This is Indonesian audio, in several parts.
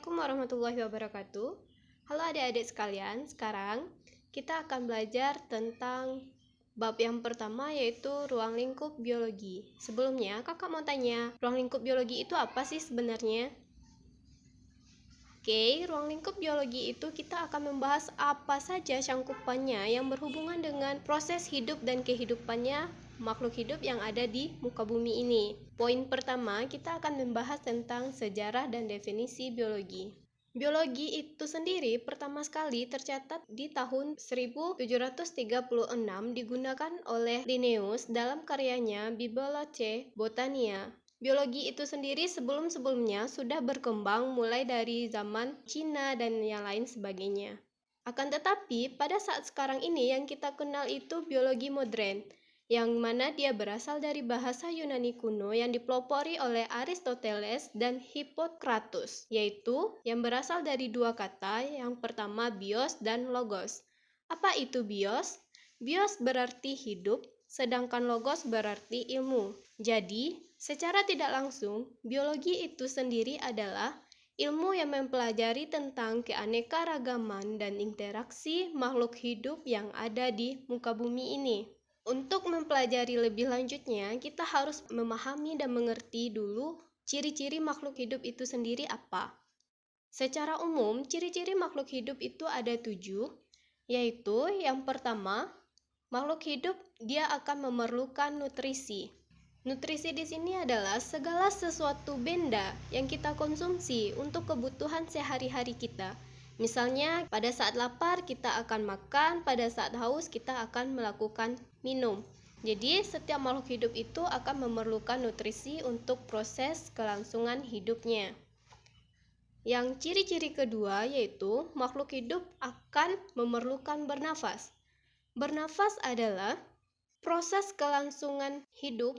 Assalamualaikum warahmatullahi wabarakatuh. Halo adik-adik sekalian, sekarang kita akan belajar tentang bab yang pertama, yaitu ruang lingkup biologi. Sebelumnya, kakak mau tanya, ruang lingkup biologi itu apa sih sebenarnya? Oke, ruang lingkup biologi itu kita akan membahas apa saja cangkupannya yang berhubungan dengan proses hidup dan kehidupannya makhluk hidup yang ada di muka bumi ini. Poin pertama, kita akan membahas tentang sejarah dan definisi biologi. Biologi itu sendiri pertama sekali tercatat di tahun 1736 digunakan oleh Linnaeus dalam karyanya Bibliolae Botania. Biologi itu sendiri sebelum-sebelumnya sudah berkembang mulai dari zaman Cina dan yang lain sebagainya. Akan tetapi pada saat sekarang ini yang kita kenal itu biologi modern, yang mana dia berasal dari bahasa Yunani kuno yang dipelopori oleh Aristoteles dan Hippocrates, yaitu yang berasal dari dua kata, yang pertama bios dan logos. Apa itu bios? Bios berarti hidup, sedangkan logos berarti ilmu. Jadi, secara tidak langsung, biologi itu sendiri adalah ilmu yang mempelajari tentang keanekaragaman dan interaksi makhluk hidup yang ada di muka bumi ini. Untuk mempelajari lebih lanjutnya, kita harus memahami dan mengerti dulu ciri-ciri makhluk hidup itu sendiri apa. Secara umum, ciri-ciri makhluk hidup itu ada 7, yaitu yang pertama, makhluk hidup dia akan memerlukan nutrisi. Nutrisi di sini adalah segala sesuatu benda yang kita konsumsi untuk kebutuhan sehari-hari kita. Misalnya, pada saat lapar kita akan makan, pada saat haus kita akan melakukan minum. Jadi, setiap makhluk hidup itu akan memerlukan nutrisi untuk proses kelangsungan hidupnya. Yang ciri-ciri kedua yaitu makhluk hidup akan memerlukan bernafas. Bernafas adalah proses kelangsungan hidup.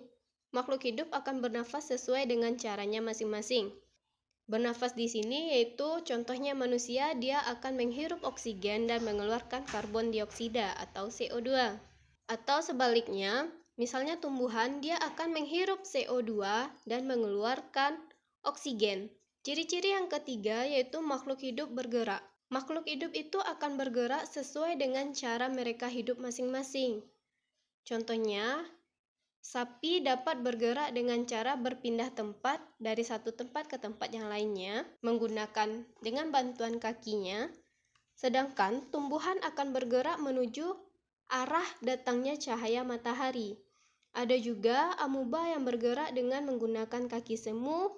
Makhluk hidup akan bernafas sesuai dengan caranya masing-masing. Bernafas di sini yaitu contohnya manusia, dia akan menghirup oksigen dan mengeluarkan karbon dioksida atau CO2. Atau sebaliknya, misalnya tumbuhan, dia akan menghirup CO2 dan mengeluarkan oksigen. Ciri-ciri yang ketiga yaitu makhluk hidup bergerak. Makhluk hidup itu akan bergerak sesuai dengan cara mereka hidup masing-masing. Contohnya, sapi dapat bergerak dengan cara berpindah tempat dari satu tempat ke tempat yang lainnya menggunakan dengan bantuan kakinya, sedangkan tumbuhan akan bergerak menuju arah datangnya cahaya matahari. Ada juga amuba yang bergerak dengan menggunakan kaki semu,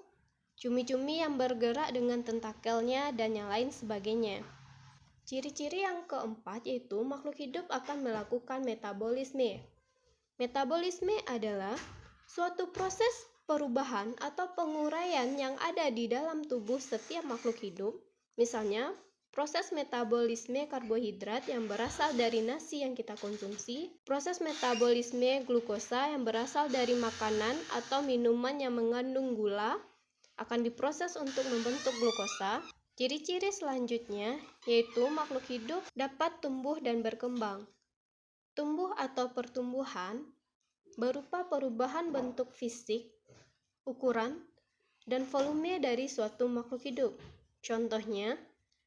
cumi-cumi yang bergerak dengan tentakelnya, dan yang lain sebagainya. Ciri-ciri yang keempat yaitu makhluk hidup akan melakukan metabolisme. Metabolisme adalah suatu proses perubahan atau penguraian yang ada di dalam tubuh setiap makhluk hidup. Misalnya, proses metabolisme karbohidrat yang berasal dari nasi yang kita konsumsi, proses metabolisme glukosa yang berasal dari makanan atau minuman yang mengandung gula akan diproses untuk membentuk glukosa. Ciri-ciri selanjutnya yaitu makhluk hidup dapat tumbuh dan berkembang. Tumbuh atau pertumbuhan berupa perubahan bentuk fisik, ukuran, dan volume dari suatu makhluk hidup. Contohnya,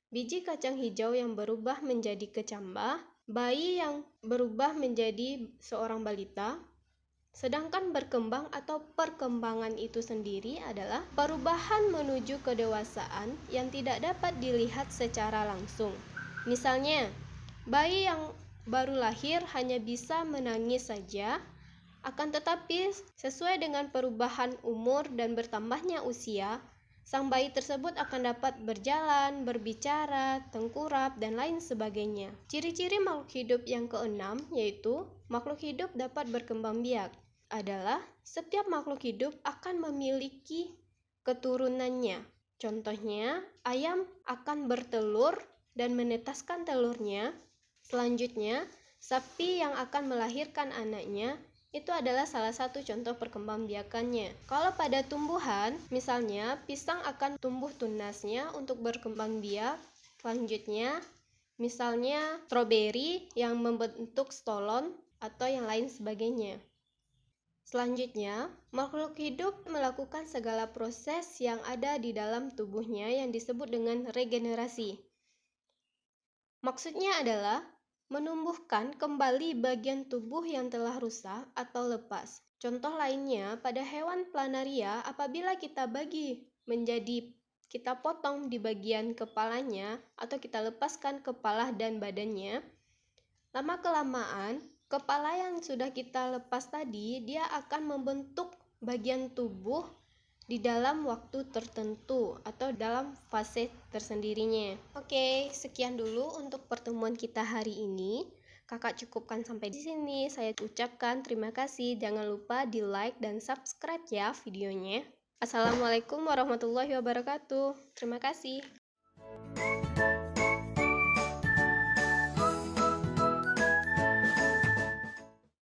biji kacang hijau yang berubah menjadi kecambah, bayi yang berubah menjadi seorang balita. Sedangkan berkembang atau perkembangan itu sendiri adalah perubahan menuju kedewasaan yang tidak dapat dilihat secara langsung. Misalnya, bayi yang baru lahir hanya bisa menangis saja, akan tetapi sesuai dengan perubahan umur dan bertambahnya usia, sang bayi tersebut akan dapat berjalan, berbicara, tengkurap, dan lain sebagainya. Ciri-ciri makhluk hidup yang keenam yaitu makhluk hidup dapat berkembang biak adalah setiap makhluk hidup akan memiliki keturunannya. Contohnya, ayam akan bertelur dan menetaskan telurnya. Selanjutnya, sapi yang akan melahirkan anaknya. Itu adalah salah satu contoh perkembangbiakannya. Kalau pada tumbuhan, misalnya pisang akan tumbuh tunasnya untuk berkembang biak. Selanjutnya, misalnya stroberi yang membentuk stolon atau yang lain sebagainya. Selanjutnya, makhluk hidup melakukan segala proses yang ada di dalam tubuhnya yang disebut dengan regenerasi. Maksudnya adalah menumbuhkan kembali bagian tubuh yang telah rusak atau lepas. Contoh lainnya, pada hewan planaria, apabila kita potong di bagian kepalanya atau kita lepaskan kepala dan badannya, lama-kelamaan kepala yang sudah kita lepas tadi, dia akan membentuk bagian tubuh di dalam waktu tertentu atau dalam fase tersendirinya. Oke, sekian dulu untuk pertemuan kita hari ini. Kakak cukupkan sampai di sini. Saya ucapkan terima kasih. Jangan lupa di like dan subscribe ya videonya. Assalamualaikum warahmatullahi wabarakatuh. Terima kasih.